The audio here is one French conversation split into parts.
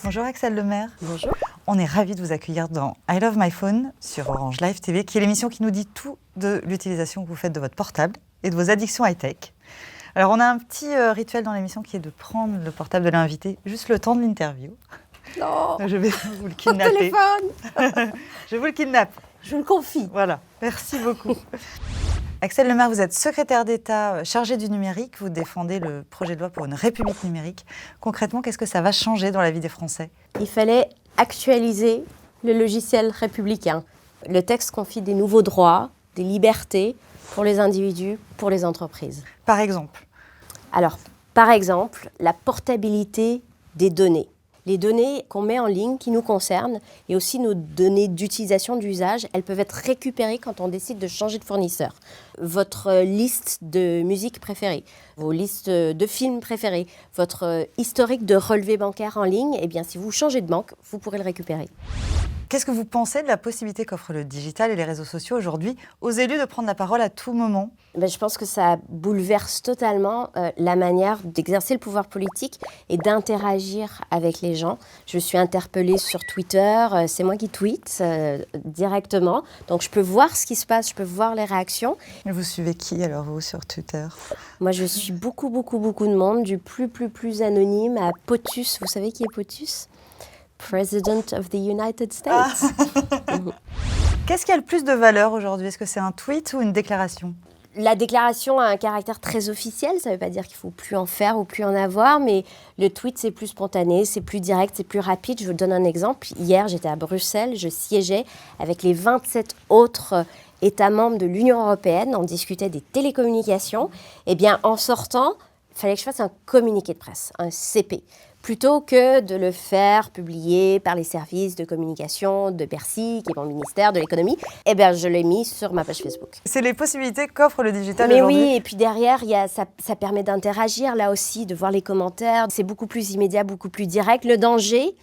Bonjour Axelle Lemaire. Bonjour. On est ravis de vous accueillir dans I Love My Phone sur Orange Live TV, qui est l'émission qui nous dit tout de l'utilisation que vous faites de votre portable et de vos addictions high-tech. Alors on a un petit rituel dans l'émission qui est de prendre le portable de l'invité juste le temps de l'interview. Non. Je vais vous le kidnapper. Téléphone. Je vous le kidnappe. Je le confie. Voilà, merci beaucoup. Axelle Lemaire, vous êtes secrétaire d'État chargée du numérique. Vous défendez le projet de loi pour une république numérique. Concrètement, qu'est-ce que ça va changer dans la vie des Français ? Il fallait actualiser le logiciel républicain. Le texte confie des nouveaux droits, des libertés pour les individus, pour les entreprises. Par exemple ? Alors, par exemple, la portabilité des données. Les données qu'on met en ligne, qui nous concernent, et aussi nos données d'utilisation, d'usage, elles peuvent être récupérées quand on décide de changer de fournisseur. Votre liste de musique préférée, vos listes de films préférés, votre historique de relevé bancaire en ligne, eh bien, si vous changez de banque, vous pourrez le récupérer. Qu'est-ce que vous pensez de la possibilité qu'offrent le digital et les réseaux sociaux aujourd'hui aux élus de prendre la parole à tout moment ? Je pense que ça bouleverse totalement la manière d'exercer le pouvoir politique et d'interagir avec les gens. Je suis interpellée sur Twitter, c'est moi qui tweete directement. Donc je peux voir ce qui se passe, je peux voir les réactions. Et vous suivez qui alors vous sur Twitter ? Moi je suis beaucoup de monde, du plus anonyme à POTUS. Vous savez qui est POTUS ? President of the United States. Qu'est-ce qui a le plus de valeur aujourd'hui ? Est-ce que c'est un tweet ou une déclaration ? La déclaration a un caractère très officiel, ça ne veut pas dire qu'il ne faut plus en faire ou plus en avoir, mais le tweet c'est plus spontané, c'est plus direct, c'est plus rapide. Je vous donne un exemple. Hier j'étais à Bruxelles, je siégeais avec les 27 autres États membres de l'Union européenne, on discutait des télécommunications. Eh bien en sortant, il fallait que je fasse un communiqué de presse, un CP. Plutôt que de le faire publier par les services de communication de Bercy, qui est mon ministère de l'économie, eh bien, je l'ai mis sur ma page Facebook. C'est les possibilités qu'offre le digital Mais aujourd'hui. oui, et puis derrière, ça permet d'interagir là aussi, de voir les commentaires. C'est beaucoup plus immédiat, beaucoup plus direct. Le danger,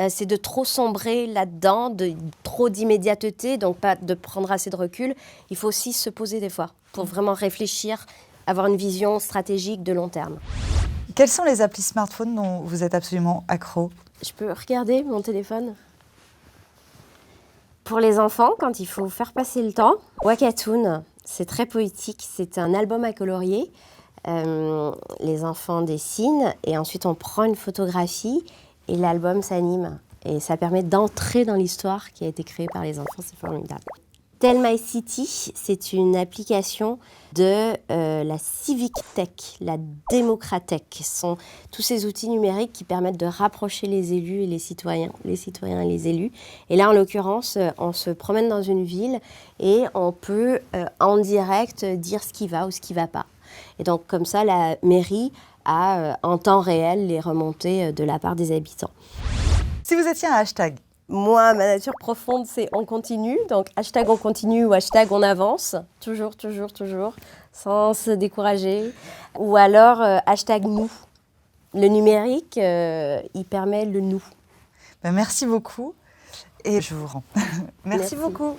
c'est de trop sombrer là-dedans, de trop d'immédiateté, donc pas de prendre assez de recul. Il faut aussi se poser des fois pour vraiment réfléchir, avoir une vision stratégique de long terme. Quelles sont les applis smartphone dont vous êtes absolument accro ? Je peux regarder mon téléphone ? Pour les enfants, quand il faut faire passer le temps, Wakatoon, c'est très poétique, c'est un album à colorier. Les enfants dessinent et ensuite on prend une photographie et l'album s'anime. Et ça permet d'entrer dans l'histoire qui a été créée par les enfants, c'est formidable. Tell My City, c'est une application de la Civic Tech, la Démocratech. Ce sont tous ces outils numériques qui permettent de rapprocher les élus et les citoyens et les élus. Et là, en l'occurrence, on se promène dans une ville et on peut en direct dire ce qui va ou ce qui ne va pas. Et donc, comme ça, la mairie a en temps réel les remontées de la part des habitants. Si vous étiez un hashtag ? Moi, ma nature profonde, c'est on continue. Donc, hashtag on continue ou hashtag on avance. Toujours, sans se décourager. Ou alors, hashtag nous. Le numérique, il permet le nous. Merci beaucoup et je vous rends. Merci beaucoup.